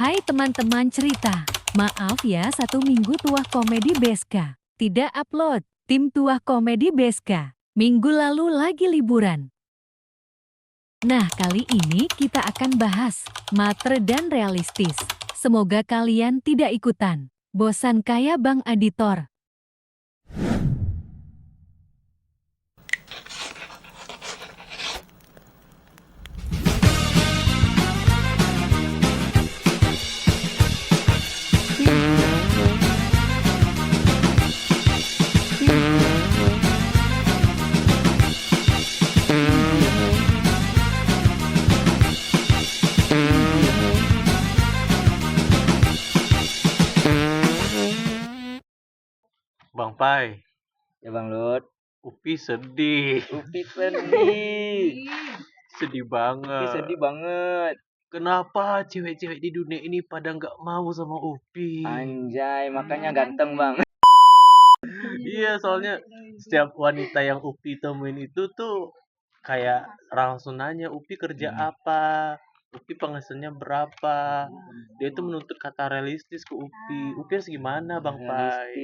Hai teman-teman cerita, maaf ya 1 minggu Tuah Komedi Beska tidak upload. Tim Tuah Komedi Beska minggu lalu lagi liburan. Nah kali ini kita akan bahas matre dan realistis. Semoga kalian tidak ikutan bosan kayak Bang Editor. Bang Pai, Ya Bang Lut, Upi sedih, Upi sedih. sedih Upi banget. sedih banget. Kenapa cewek-cewek di dunia ini pada nggak mau sama Upi? Anjay, makanya ganteng Bang. Iya, soalnya setiap wanita yang Upi temuin itu tuh kayak langsung nanya Upi kerja apa, Upi penghasilannya berapa. Dia tuh menuntut kata realistis ke Upi. Upi harus gimana, Bang Pai?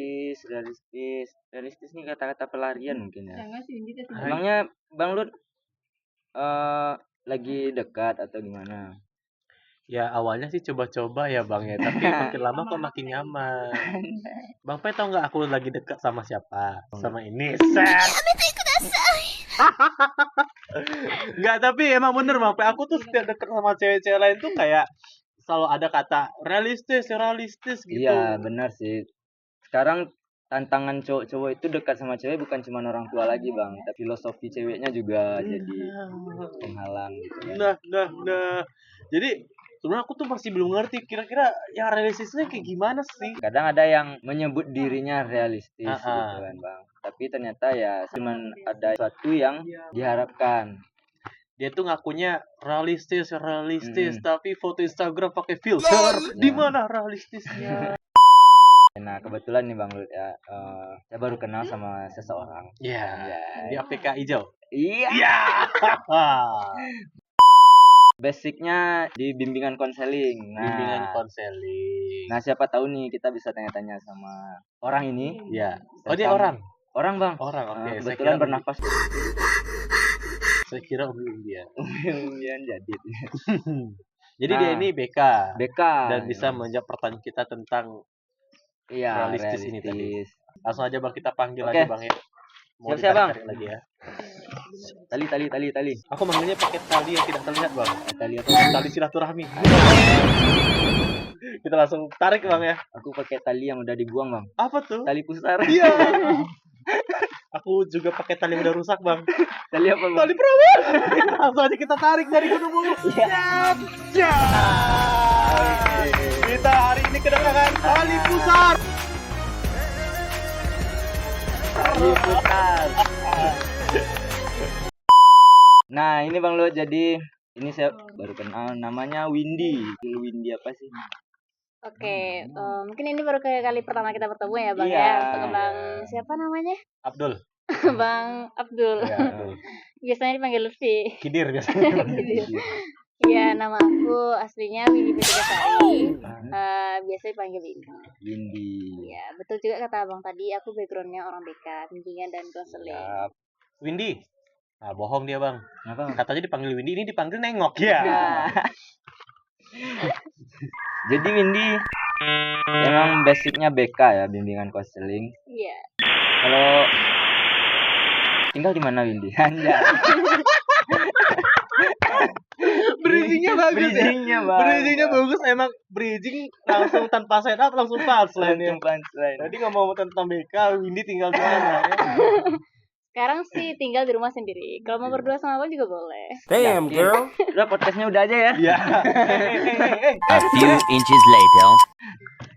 Realistis nih kata-kata pelarian mungkin ya. Hai. Emangnya Bang Lut lagi dekat atau gimana? Ya awalnya sih coba-coba ya Bang ya, tapi makin lama kok makin nyaman. Bang Pai tau nggak aku lagi dekat sama siapa? Sama ini. Set. Nggak, tapi emang bener Bang Pai. Aku tuh setiap deket sama cewek-cewek lain tuh kayak selalu ada kata realistis, realistis gitu. Iya, benar sih. Sekarang tantangan cowok-cowok itu dekat sama cewek bukan cuma orang tua lagi Bang, tapi filosofi ceweknya juga jadi penghalang gitu. Nah. Jadi sebenarnya aku tuh masih belum ngerti kira-kira yang realistisnya kayak gimana sih? Kadang ada yang menyebut dirinya realistis Ah, ah. gitu kan Bang, tapi ternyata ya cuman ada sesuatu yang diharapkan. Dia tuh ngakunya realistis, tapi foto Instagram pakai filter. Ya. Di mana realistisnya? Nah kebetulan nih Bang Lut ya, saya baru kenal sama seseorang. Iya. Ya. Di APK hijau. Iya. Iya. Basicnya di bimbingan konseling. Bimbingan konseling. Nah siapa tahu nih kita bisa tanya-tanya sama orang ini. Iya. Oh dia Tentang- orang. Orang Bang. Orang. Oke. Saya Kebetulan kira bernafas. Saya kira umbi-umbian. Umbian jadi. Jadi Nah, dia ini BK BK dan bisa menjawab pertanyaan kita tentang iya, realistis ini tadi. realistis. Langsung aja Bang kita panggil Oke. aja Bang ya. Mau Siap-siap, Bang. ditarik lagi ya. Tali. Aku manggilnya pakai tali yang tidak terlihat Bang. Tali apa? Tali silaturahmi. Kita langsung tarik Bang ya. Aku pakai tali yang udah dibuang Bang. Apa tuh? Tali pusar. Iya. Aku juga pakai tali yang udah rusak Bang. Tali apa Bang? Tali perawan. Langsung aja kita tarik dari gunung bulu. Ya. Kita hari ini kedatangan tali pusar. Tali pusar. Nah ini Bang Lo, jadi ini saya baru kenal, namanya Windy. Windy apa sih? Oke, mungkin ini baru kali pertama kita bertemu ya Bang Iya. ya. Untuk Bang siapa namanya? Abdul. Bang Abdul. Ya, Abdul. Biasanya dipanggil Lutfi. Kidir biasanya. Iya, nama aku aslinya Windy Sari. Biasa dipanggil Windy. Windy. Iya, betul juga kata Abang tadi. Aku backgroundnya orang BK, bimbingan dan konseling. Siap. Windy. Nah, bohong dia Bang. Kenapa? Katanya dipanggil Windy, ini dipanggil nengok ya. Nah. Jadi Windy emang basicnya BK ya, bimbingan konseling. Iya. Kalau tinggal di mana Windy? Anjay. Bridgingnya bagus Bridgingnya ya. bagus. Bridgingnya bagus, emang bridging langsung tanpa setup langsung punchline ya. Langsung punchline. Tadi ngomong tentang BK, Windy tinggal di mana ya? Sekarang sih tinggal di rumah sendiri. Kalau mau berdua sama Abang juga boleh. Damn girl. Udah podcastnya udah aja ya. Iya. A few inches later.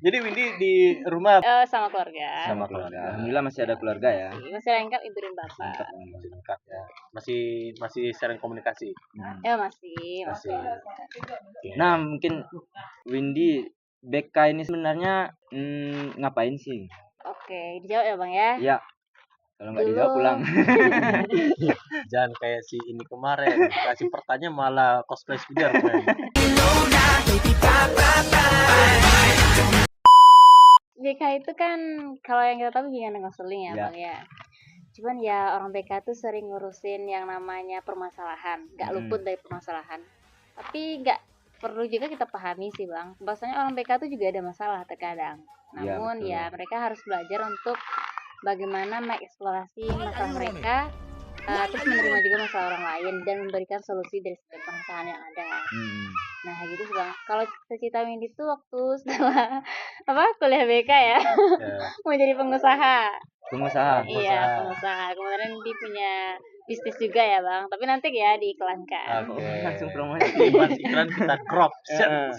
Jadi Windy di rumah Sama keluarga. Sama keluarga. Alhamdulillah masih ada keluarga ya. Masih lengkap ibu dan bapak. masih lengkap ya. Masih sering komunikasi. Ya masih. Masih. Nah mungkin Windy BK ini sebenarnya ngapain sih? Oke, dijawab ya Bang ya. Ya kalau nggak dijawab pulang. Jangan kayak si ini kemarin kasih pertanyaan malah cosplay Spiderman. itu kan kalau yang kita tahu bimbingan dan konseling ya, Ya. Bang ya. Cuman ya orang BK tuh sering ngurusin yang namanya permasalahan, nggak luput dari permasalahan. Tapi nggak perlu juga kita pahami sih Bang. Bahwasanya orang BK tuh juga ada masalah terkadang. Iya, Namun betul. ya mereka harus belajar untuk bagaimana mengeksplorasi masalah mereka, terus menerima juga masalah orang lain dan memberikan solusi dari setiap permasalahan yang ada. Nah gitu sih Bang. Kalau cita-cita Windy tuh waktu setelah kuliah BK ya Ya. mau jadi pengusaha. Pengusaha. Iya, pengusaha. Kemudian dia punya bisnis juga ya, Bang. Tapi nanti ya diiklankan. Oke. Langsung promosi. Pas iklan kita crop. Heeh.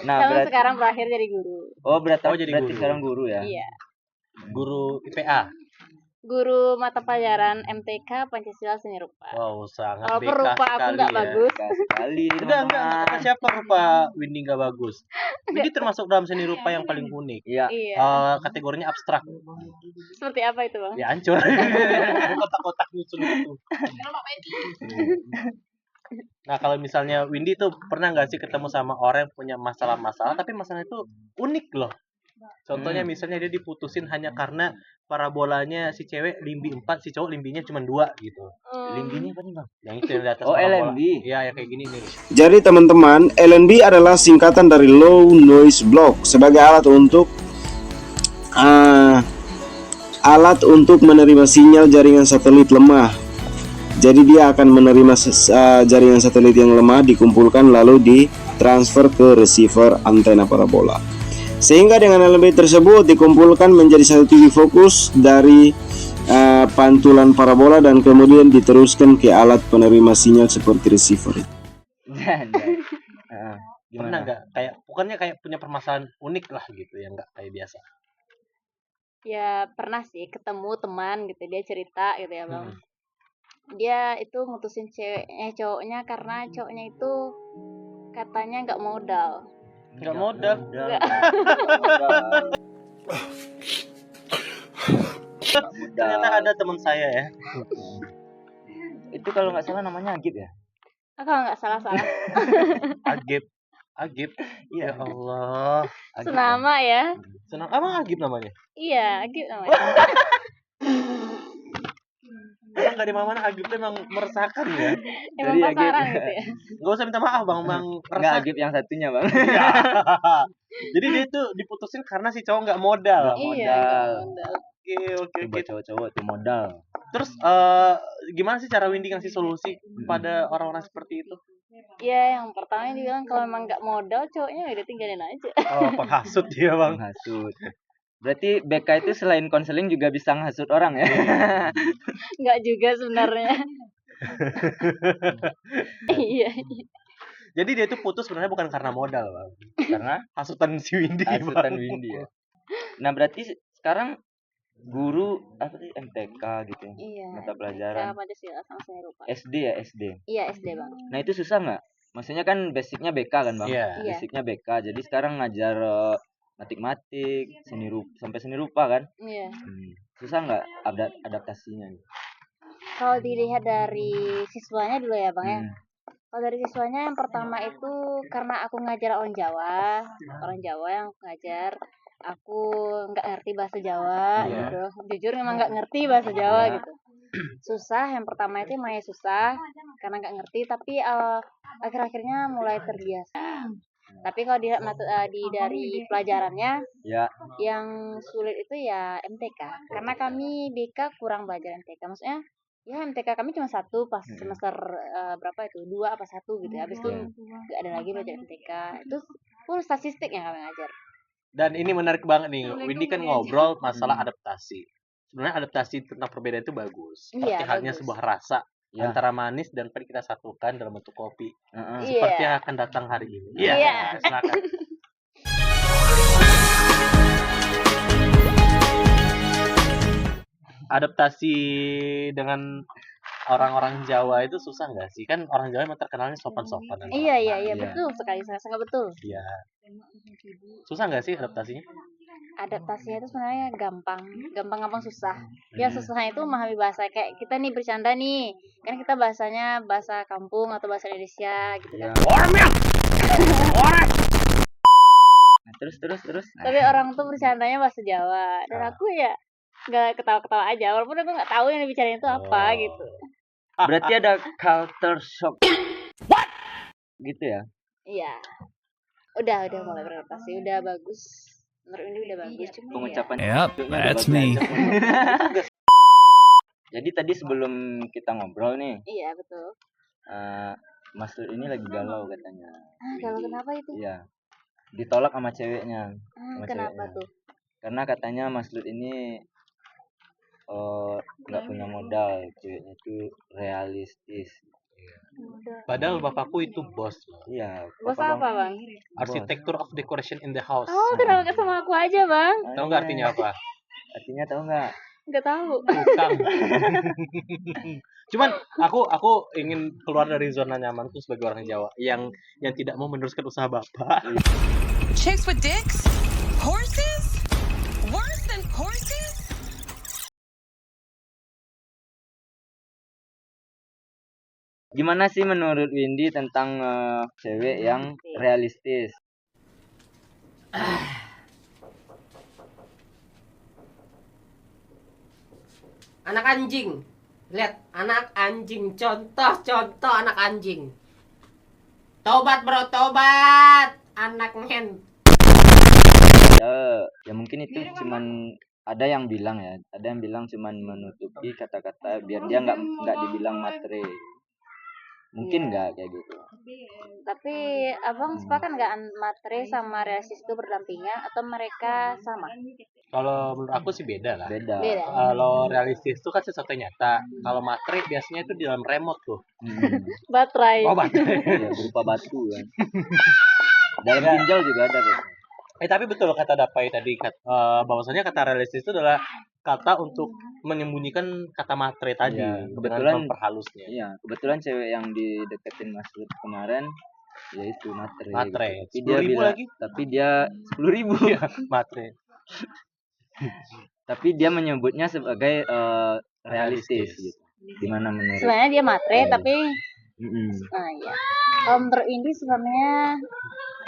Nah, Sama berarti sekarang berakhir jadi guru. berarti jadi guru. sekarang guru ya. Iya. Guru IPA. Guru mata pelajaran MTK Pancasila Seni Rupa. Wow, sangat Walaupun BK rupa aku sekali nggak ya. bagus. Enggak sekali, Enggak, teman-teman. kata siapa rupa Windy nggak bagus? Windy termasuk dalam seni rupa yang paling unik. Iya. Iya. Kategorinya abstrak. Seperti apa itu, Bang? Ya hancur. Kotak-kotak nyusun itu. Nah, kalau misalnya Windy tuh pernah nggak sih ketemu sama orang yang punya masalah-masalah, tapi masalah itu unik loh. Contohnya misalnya dia diputusin hanya karena parabolanya si cewek limbi 4, si cowok limbinya cuma 2 gitu. Limbinya apa nih, Bang? Yang itu yang di atas Oh, parabola. LNB. Iya, ya kayak gini nih. Jadi teman-teman, LNB adalah singkatan dari Low Noise Block sebagai alat untuk menerima sinyal jaringan satelit lemah. Jadi dia akan menerima jaringan satelit yang lemah dikumpulkan lalu ditransfer ke receiver antena parabola. Sehingga dengan LNB tersebut dikumpulkan menjadi satu TV fokus dari pantulan parabola dan kemudian diteruskan ke alat penerima sinyal seperti receiver. Heeh. Pernah Gimana? nggak kayak pokoknya kayak punya permasalahan unik lah gitu yang nggak kayak biasa. Ya pernah sih ketemu teman gitu, dia cerita gitu ya, Bang. Dia itu mutusin cowoknya karena cowoknya itu katanya nggak modal. Nggak modal. Ternyata ada teman saya ya. Itu kalau nggak salah namanya Agib ya? Kalau nggak salah. Agib. Ya Allah. Agib, Senama ya. Senang emang Agib namanya? Iya, gitu namanya. Emang nggak di mana Agib tuh emang meresahkan ya. Emang Jadi Agib. pasaran gitu ya. Nggak usah minta maaf bang, Nggak resah. Agib yang satunya, Bang. Iya. Jadi dia tuh diputusin karena si cowok nggak modal. Nggak Iya, modal. nggak modal. Oke. Buat cowok-cowok tuh modal. Terus gimana sih cara Windy ngasih solusi pada orang-orang seperti itu? Iya, yang pertama dia bilang kalau emang nggak modal cowoknya udah tinggalin aja. Oh, penghasut dia bang. Menghasut. Berarti BK itu selain konseling juga bisa menghasut orang ya? Nggak juga sebenarnya. Iya. Jadi dia tuh putus sebenarnya bukan karena modal bang. Karena Hasutan si Windy hasutan bang. Windy ya. Nah, berarti sekarang guru apa sih MTK gitu ya? Iya. Mata pelajaran Pancasila sama Seni Rupa. SD ya, SD. Iya, SD, Bang. Nah, itu susah nggak? Maksudnya kan basicnya BK kan, Bang? Iya. Iya. Basicnya BK. Jadi sekarang ngajar matematik, seni rupa sampai seni rupa kan? Iya. Susah nggak adaptasinya? Kalau dilihat dari siswanya dulu ya, Bang ya. Hmm. Kalau dari siswanya yang pertama itu karena aku ngajar orang Jawa yang aku ngajar, aku nggak ngerti bahasa Jawa Iya. gitu. Jujur memang nggak ngerti bahasa Jawa Iya. gitu. Susah, yang pertama itu emangnya susah karena nggak ngerti, tapi akhir-akhirnya mulai terbiasa. Tapi kalau dilihat dari pelajarannya, Ya, yang sulit itu ya MTK, karena kami BK kurang belajar MTK. Maksudnya ya MTK kami cuma satu pas semester berapa itu 2 apa 1 gitu ya. Habis itu nggak ada lagi belajar MTK. Itu full statistik yang kami ngajar. Dan ini menarik banget nih. Windy kan ngobrol masalah adaptasi. Sebenarnya adaptasi tentang perbedaan itu bagus. Seperti Iya, halnya bagus. sebuah rasa Ya. antara manis dan pahit kita satukan dalam bentuk kopi. Heeh. Iya. Seperti yang akan datang hari ini. Iya. Silakan. Adaptasi dengan orang-orang Jawa itu susah nggak sih? Kan orang Jawa emang terkenalnya sopan-sopan. dan Iya, ramah. betul sekali, sangat betul. Iya. Susah nggak sih adaptasinya? Adaptasinya itu sebenarnya gampang susah. Ya susahnya itu memahami bahasa, kayak kita nih bercanda nih, kan kita bahasanya bahasa kampung atau bahasa Indonesia gitu kan. Nah, terus terus. Nah, Tapi orang tuh bercandanya bahasa Jawa dan aku ya nggak ketawa-ketawa aja walaupun aku nggak tahu yang dibicarain itu apa Oh. gitu. berarti ada culture shock. Gitu ya. Iya. Udah mulai beradaptasi, udah bagus. Menurut ini udah bagus cuma Pengucapan Yep, udah that's bagus me. aja. Jadi tadi sebelum kita ngobrol nih, iya betul. Mas Lut ini lagi galau katanya. Kalau kenapa itu? Iya. Ditolak sama ceweknya. Sama Kenapa ceweknya. tuh? Karena katanya Mas Lut ini nggak punya modal, ceweknya itu realistis. Udah. Padahal bapakku itu bos loh. Iya. Bos Bapak apa bang? Arsitektur of decoration in the house. Oh kenapa nggak sama aku aja bang? Tahu nggak artinya apa? Artinya tahu nggak? Nggak tahu. Tukang. Cuman aku ingin keluar dari zona nyamanku sebagai orang Jawa yang tidak mau meneruskan usaha bapak. Chicks with dicks? Horses? Worse than horses? Gimana sih menurut Windy tentang cewek yang realistis? Anak anjing. Lihat, anak anjing. Contoh anak anjing. Tobat bro, tobat. Anak ngen. Ya mungkin itu cuman ada yang bilang cuman menutupi kata-kata biar dia nggak dibilang matre. Mungkin nggak kayak gitu. Tapi abang sepakat nggak matre sama realistis itu berdampingan atau mereka sama? Kalau menurut aku sih beda lah. Beda. Kalau realistis itu kan sesuatu yang nyata. Kalau matre biasanya itu di dalam remote tuh. Baterai. Oh baterai. Ya, berupa batu kan. Dalam ginjal juga ada biasanya. Tapi betul kata Dapai tadi, bahwasanya kata realistis itu adalah kata untuk menyembunyikan kata matre tadi, Iya, dengan kebetulan- memperhalusnya. Iya, kebetulan cewek yang dideketin Mas Lut kemarin yaitu matre. Matre. Gitu. Tapi dia 10.000 bilang, lagi. tapi dia 10.000. Matre. Tapi dia menyebutnya sebagai realistis gitu. Gimana menurut? Sebenarnya dia matre tapi Mm-mm. nah ya. Kalau menurut ini sebenarnya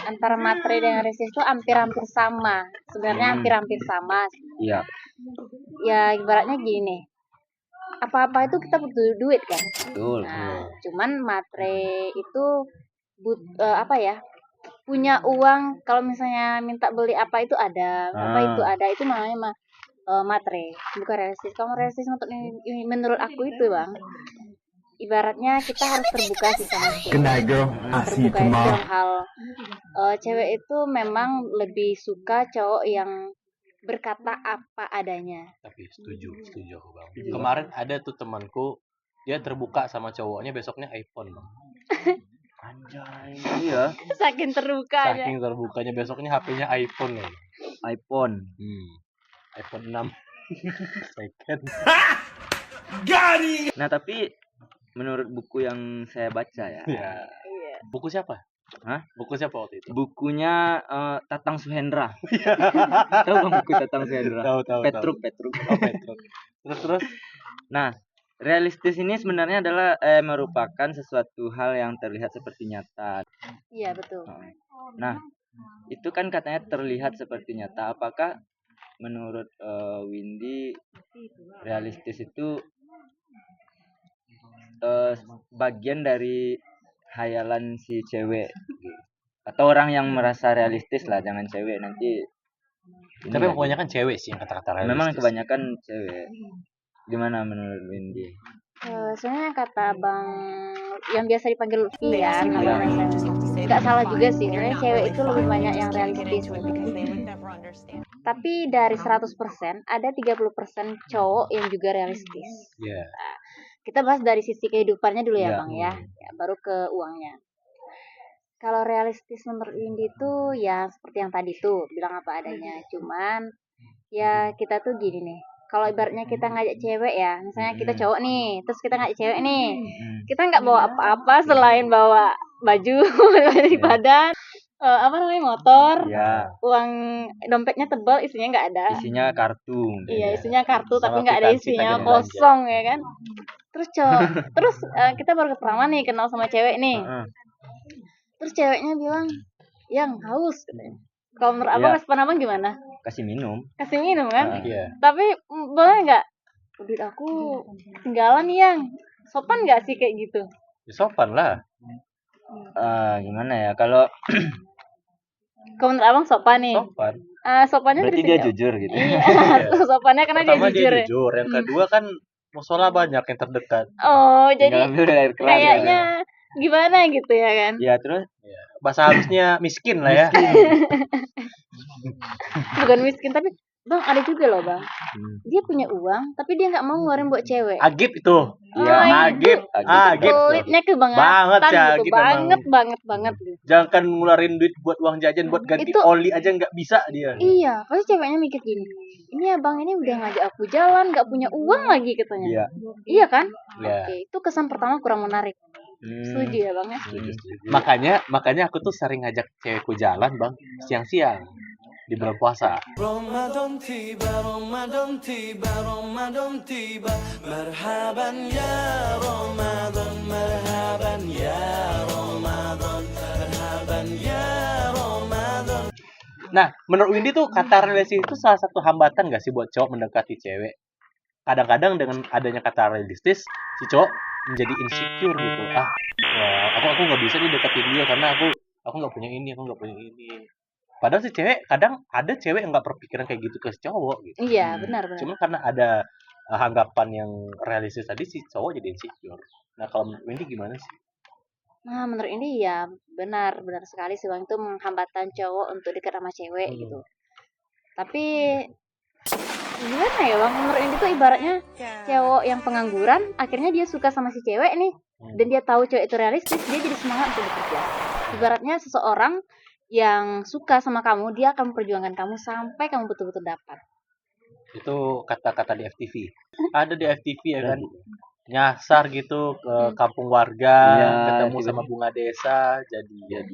antara matre dan realistis itu hampir-hampir sama. Sebenarnya hampir-hampir sama. Iya. Ya ibaratnya gini. Apa-apa itu kita butuh duit kan. Betul. Nah, cuman matre itu punya uang kalau misalnya minta beli apa itu ada, itu namanya matre, bukan realistis. Kalau realistis menurut aku itu bang, ibaratnya kita harus terbuka sih sama cewek. Terbuka dalam hal cewek itu memang lebih suka cowok yang berkata apa adanya. Tapi setuju aku bang. Kemarin ada tuh temanku, dia terbuka sama cowoknya, besoknya iPhone bang. Anjay. Iya. Saking terbuka aja. Saking terbukanya, besoknya HP-nya iPhone loh. iPhone. iPhone 6 second. Nah, tapi menurut buku yang saya baca ya. Ya. Buku siapa? Hah? Buku siapa waktu itu? Bukunya Tatang Suhendra. Tahu bang buku Tatang Suhendra? Tahu. Petruk. Oh, Petruk. Terus. Nah, realistis ini sebenarnya adalah merupakan sesuatu hal yang terlihat seperti nyata. Iya betul. Nah, itu kan katanya terlihat seperti nyata. Apakah menurut Windy realistis itu bagian dari hayalan si cewek atau orang yang merasa realistis lah, jangan cewek nanti. Tapi kebanyakan cewek sih yang kata-kata realistis. Memang kebanyakan cewek. Gimana menurut Windy? Sebenarnya kata bang yang biasa dipanggil Lutfi ya, namanya nggak salah juga sih. Sebenarnya cewek itu lebih banyak yang realistis. Tapi dari 100% ada 30% cowok yang juga realistis. Iya. Kita bahas dari sisi kehidupannya dulu ya bang ya, baru ke uangnya. Kalau realistis menurut Windy itu ya seperti yang tadi tuh bilang apa adanya. Cuman ya kita tuh gini nih. Kalau ibaratnya kita ngajak cewek ya, misalnya kita cowok nih, terus kita ngajak cewek nih, kita nggak bawa apa-apa selain bawa baju di badan, motor, uang dompetnya tebal, isinya nggak ada. Isinya kartu. Iya, isinya kartu tapi Sama nggak ada kwitansi isinya, tadi kosong ya kan. Terus kita baru pertama nih kenal sama cewek nih. Terus ceweknya bilang, yang haus katanya. Kalau menurut abang, Iya. respon abang gimana? Kasih minum. Kasih minum kan? Iya. Tapi boleh nggak? Duit aku ketinggalan nih yang. Sopan nggak sih kayak gitu? Ya, sopan lah. Gimana ya? Kalau Kalau menurut abang sopan nih. Sopan. Sopannya berarti dari dia segi jujur gitu. Iya, sopannya karena Pertama dia jujur. Ya. jujur, yang kedua kan musola banyak yang terdekat. Oh, Tinggal jadi ambil dari air keran. kayaknya gimana gitu ya kan? Ya terus Bahasa halusnya miskin lah ya. Bukan miskin, tapi bang ada juga loh bang. Dia punya uang, tapi dia nggak mau ngeluarin buat cewek. Agib itu. Iya, Agib. Agib. Kulitnya kebangetan Banget sih, gitu, Agib emang. banget gitu. Jangan ngeluarin duit buat uang jajan, buat ganti Itu- oli aja nggak bisa dia. Iya, pasti ceweknya mikir gini. Ini abang ini udah ngajak aku jalan, nggak punya uang lagi katanya. Iya. Iya kan? Iya. Oke, itu kesan pertama kurang menarik. Setuju ya bang ya? Makanya aku tuh sering ngajak cewekku jalan, Bang, siang-siang di bulan puasa. Nah, menurut Windy tuh kata relasi itu salah satu hambatan nggak sih buat cowok mendekati cewek? Kadang-kadang dengan adanya kata realistis, si cowok menjadi insecure gitu. Wah, aku nggak bisa nih deketin dia karena aku nggak punya ini, aku nggak punya ini. Padahal si cewek kadang ada cewek yang nggak berpikiran kayak gitu ke si cowok gitu. Iya, benar. Cuma karena ada anggapan yang realistis tadi si cowok jadi insecure. Nah, kalau menurut Windy gimana sih? Nah, menurut ini ya benar sekali sih bang, itu menghambatan cowok untuk dekat sama cewek gitu. Tapi gimana ya bang, menurut ini tuh ibaratnya cowok yang pengangguran, akhirnya dia suka sama si cewek nih, dan dia tahu cewek itu realistis, dia jadi semangat untuk bekerja. Ibaratnya seseorang yang suka sama kamu, dia akan memperjuangkan kamu sampai kamu betul-betul dapat. Itu kata-kata di FTV. Ada di FTV ya kan, nyasar gitu ke kampung warga, Iya, ketemu tiba-tiba. sama bunga desa, jadi Dan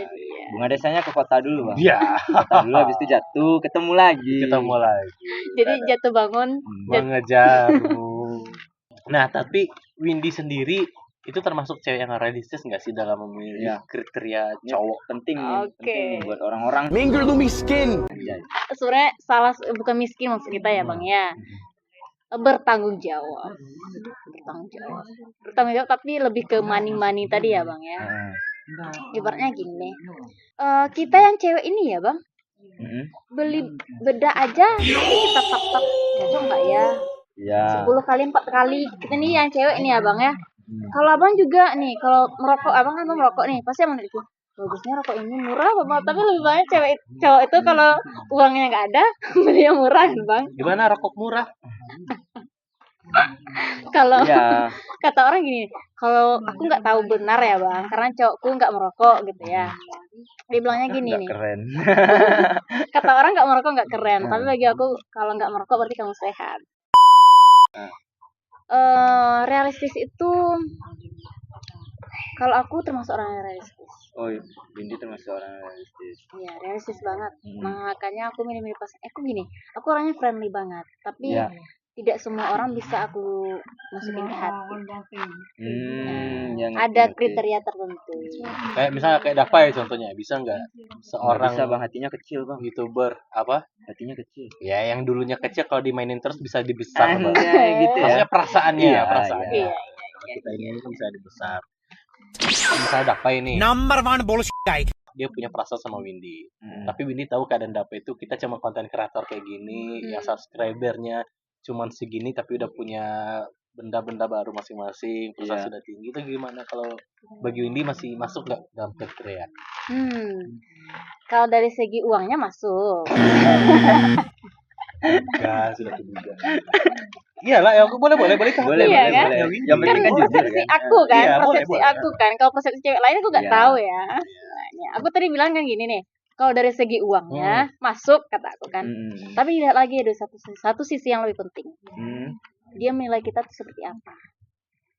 iya. bunga desanya ke kota dulu bang. Iya, Kota dulu habis itu jatuh, ketemu lagi. ketemu lagi. Jadi jatuh bangun, Mengejarmu. Nah, tapi Windy sendiri itu termasuk cewek yang realistis nggak sih dalam memilih Iya. kriteria cowok? Penting nih, Oke. penting nih buat orang-orang. sebenarnya salah, bukan miskin maksud kita ya bang ya, bertanggung jawab, tapi lebih ke money tadi ya bang ya. Ibaratnya gini nih, kita yang cewek ini ya bang, beli bedak aja tapi kita tap cocok nggak ya, Iya. 10 kali 4 kali kita nih yang cewek ini ya bang ya. Kalau abang juga nih, kalau merokok, abang kan merokok nih, pasti abang itu bagusnya rokok ini murah apa mahal, tapi lebih banyak cowok itu kalau uangnya nggak ada beli yang murah kan bang. Gimana rokok murah? Kalau Iya. kata orang gini, kalau aku nggak tahu benar ya bang, karena cowokku nggak merokok gitu ya. Dia bilangnya gini Nggak nih, keren. kata orang nggak merokok nggak keren, tapi bagi aku kalau nggak merokok berarti kamu sehat. Realistis itu, kalau aku termasuk orang yang realistis. Oh, Windy termasuk orang realistis. Iya, realistis banget. Makanya aku milih-milih pasangan. Aku gini, aku orangnya friendly banget, tapi Iya. tidak semua orang bisa aku masukin ke hati. Ya, ngerti, Ada ngerti. kriteria tertentu. Kayak misalnya kayak Dapa ya contohnya, bisa nggak Nggak seorang bisa bang, hatinya kecil bang. YouTuber apa? Hatinya kecil. Ya yang dulunya kecil kalau dimainin terus bisa dibesar, Bang. Anjay, gitu ya. Maksudnya perasaannya, Iya, perasaannya. iya. Kalau kita ini kan bisa dibesar. Misalnya Dapa ini, dia punya perasaan sama Windy. Tapi Windy tahu keadaan Dapa itu kita cuma konten kreator kayak gini, yang subscribernya cuman segini tapi udah punya benda-benda baru masing-masing, prestasi Iya. sudah tinggi. Itu gimana kalau bagi Windy masih masuk nggak dalam kriteria? Kalau dari segi uangnya masuk. Enggak, sudah terduga. Iyalah, ya, boleh Boleh, Iya, boleh, kan? boleh. Yang penting kan jujur persepsi kan. aku kan, Iya, boleh, persepsi boleh. aku kan. Kalau persepsi cewek lain aku nggak Iya. tahu ya. Nah, aku tadi bilang kan gini nih, kalau dari segi uangnya masuk kata aku kan. Tapi lihat lagi ada satu sisi yang lebih penting. Dia menilai kita tuh seperti apa.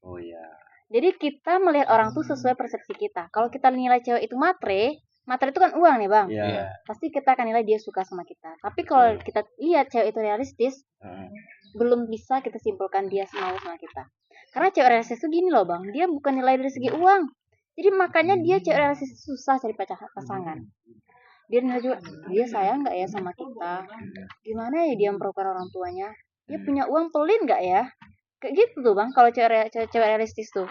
Oh iya. Jadi kita melihat orang tuh sesuai persepsi kita. Kalau kita nilai cewek itu matre itu kan uang nih bang. Iya. Pasti kita akan nilai dia suka sama kita. Tapi kalau kita lihat cewek itu realistis, belum bisa kita simpulkan dia mau sama kita. Karena cewek realistis itu gini loh bang, dia bukan nilai dari segi uang. Jadi makanya dia cewek realistis susah cari pasangan. dia nilai juga, dia sayang nggak ya sama kita, gimana ya dia memperlakukan orang tuanya, dia punya uang pelit nggak ya, kayak gitu tuh bang kalau cewek realistis tuh.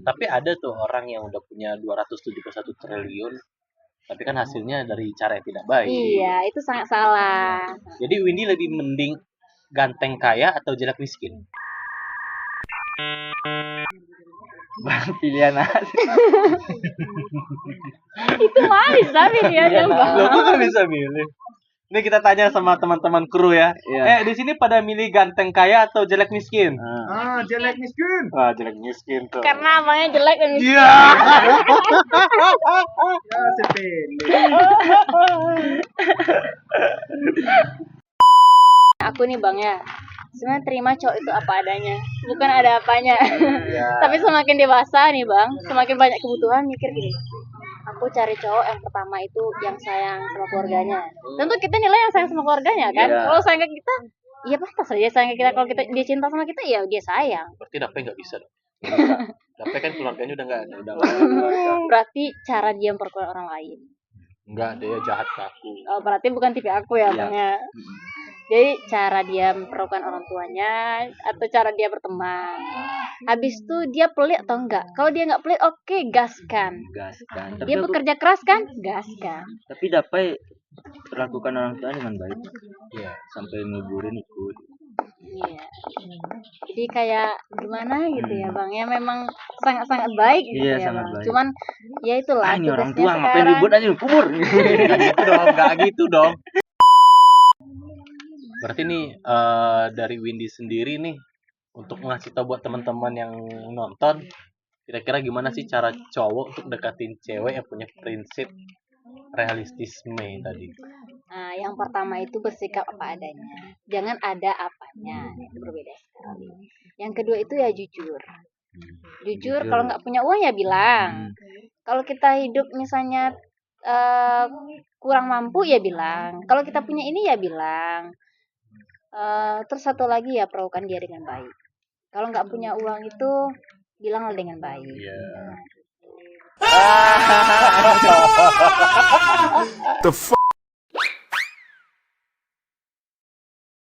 Tapi ada tuh orang yang udah punya 271 triliun, tapi kan hasilnya dari cara yang tidak baik. Iya, itu sangat salah. Jadi Windy lebih mending ganteng kaya atau jelek miskin? Bang, pilihan aja. Itu mah bisa pilihannya bang. Lo kok nggak bisa milih? Ini kita tanya sama teman-teman kru ya. Iya. Di sini pada milih ganteng kaya atau jelek miskin? Jelek miskin. Wah, jelek miskin tuh. Karena abangnya jelek dan miskin. Iya. Ya sepele. Aku nih bang ya, sebenarnya terima cowok itu apa adanya, bukan ada apanya. Tapi semakin dewasa nih bang, semakin banyak kebutuhan, mikir gini, aku cari cowok yang pertama itu yang sayang sama keluarganya. Tentu kita nilai yang sayang sama keluarganya kan. Iya. Kalau sayang ke kita, ya pantas aja sayang ke kita. Kalau dia cinta sama kita, ya dia sayang. Berarti Dape nggak bisa dong. Dape kan keluarganya udah nggak ada. Berarti cara dia memperlakukan orang lain. Nggak, dia jahat ke aku. Oh, berarti bukan tipe aku ya Iya. bang ya. Jadi cara dia memperlakukan orang tuanya atau cara dia berteman. Habis itu dia pelit atau enggak? Kalau dia enggak pelit, oke, gaskan. Gaskan. Tapi Dia bekerja keras kan? Gaskan. tapi dapat perlakukan orang tua dengan baik. Iya. Sampai nguburin ikut. Iya. Jadi kayak gimana gitu ya bang? Ya memang sangat-sangat baik gitu Iya, ya sangat bang. baik. Cuman ya itulah Ini orang tugasnya tua ngapain sekarang. ribut aja kubur. Nggak gitu dong. Berarti nih dari Windy sendiri nih untuk ngasih tau buat teman-teman yang nonton, kira-kira gimana sih cara cowok untuk deketin cewek yang punya prinsip realistisme tadi? Nah, yang pertama itu bersikap apa adanya. Jangan ada apanya. Itu berbeda sekali. Yang kedua itu ya jujur. Jujur, kalau nggak punya uang ya bilang. Kalau kita hidup misalnya kurang mampu ya bilang. Kalau kita punya ini ya bilang. Terus satu lagi ya perlakukan dia dengan baik. Kalau nggak punya uang itu bilanglah dengan baik. Iya. The fuck?